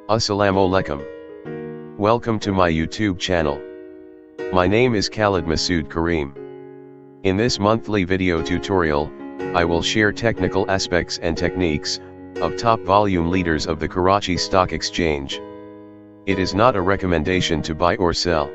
Assalamu alaikum. Welcome to my YouTube channel. My name is Khalid Masood Kareem. In this monthly video tutorial, I will share technical aspects and techniques of top volume leaders of the Karachi Stock Exchange. It is not a recommendation to buy or sell.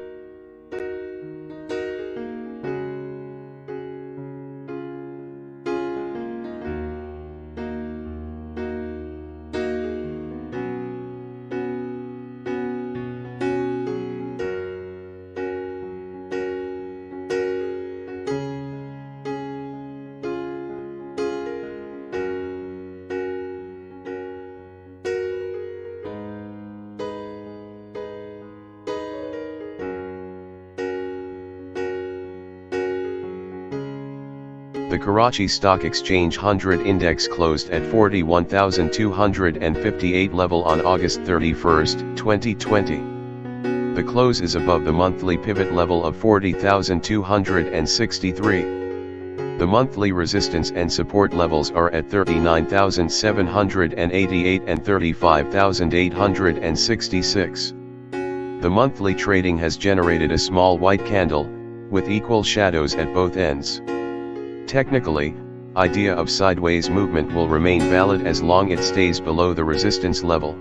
The Karachi Stock Exchange 100 Index closed at 41,258 level on August 31, 2020. The close is above the monthly pivot level of 40,263. The monthly resistance and support levels are at 39,788 and 35,866. The monthly trading has generated a small white candle, with equal shadows at both ends. Technically, idea of sideways movement will remain valid as long it stays below the resistance level.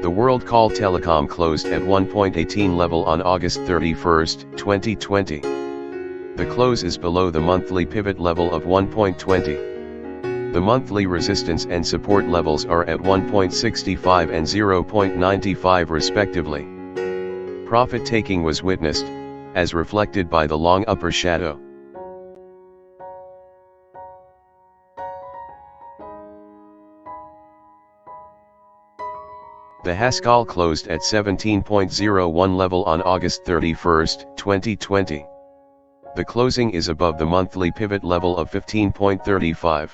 The World Call Telecom closed at 1.18 level on August 31, 2020. The close is below the monthly pivot level of 1.20. The monthly resistance and support levels are at 1.65 and 0.95 respectively. Profit taking was witnessed, as reflected by the long upper shadow. The HASCOL closed at 17.01 level on August 31, 2020. The closing is above the monthly pivot level of 15.35.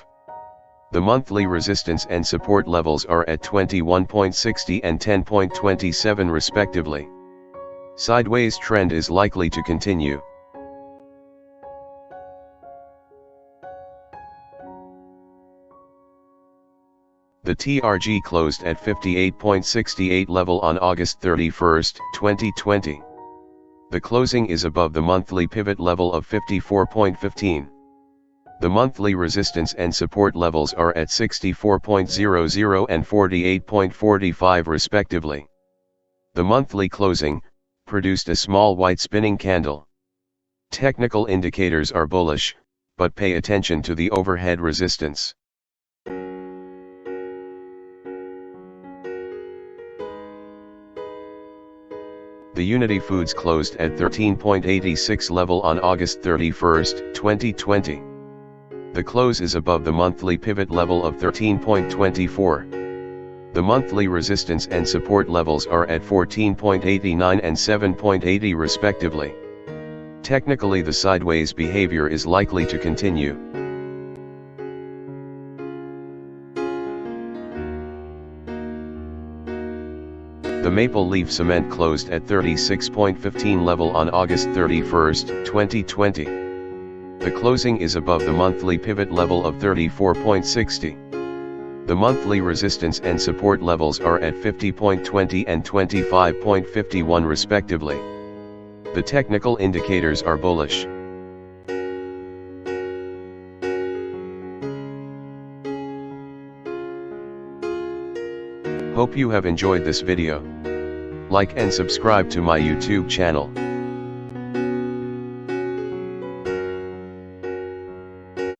The monthly resistance and support levels are at 21.60 and 10.27 respectively. Sideways trend is likely to continue. The TRG closed at 58.68 level on August 31, 2020. The closing is above the monthly pivot level of 54.15. The monthly resistance and support levels are at 64.00 and 48.45 respectively. The monthly closing produced a small white spinning candle. Technical indicators are bullish, but pay attention to the overhead resistance. The Unity Foods closed at 13.86 level on August 31, 2020. The close is above the monthly pivot level of 13.24. The monthly resistance and support levels are at 14.89 and 7.80 respectively. Technically, the sideways behavior is likely to continue. The Maple Leaf Cement closed at 36.15 level on August 31, 2020. The closing is above the monthly pivot level of 34.60. The monthly resistance and support levels are at 50.20 and 25.51 respectively. The technical indicators are bullish. Hope you have enjoyed this video. Like and subscribe to my YouTube channel.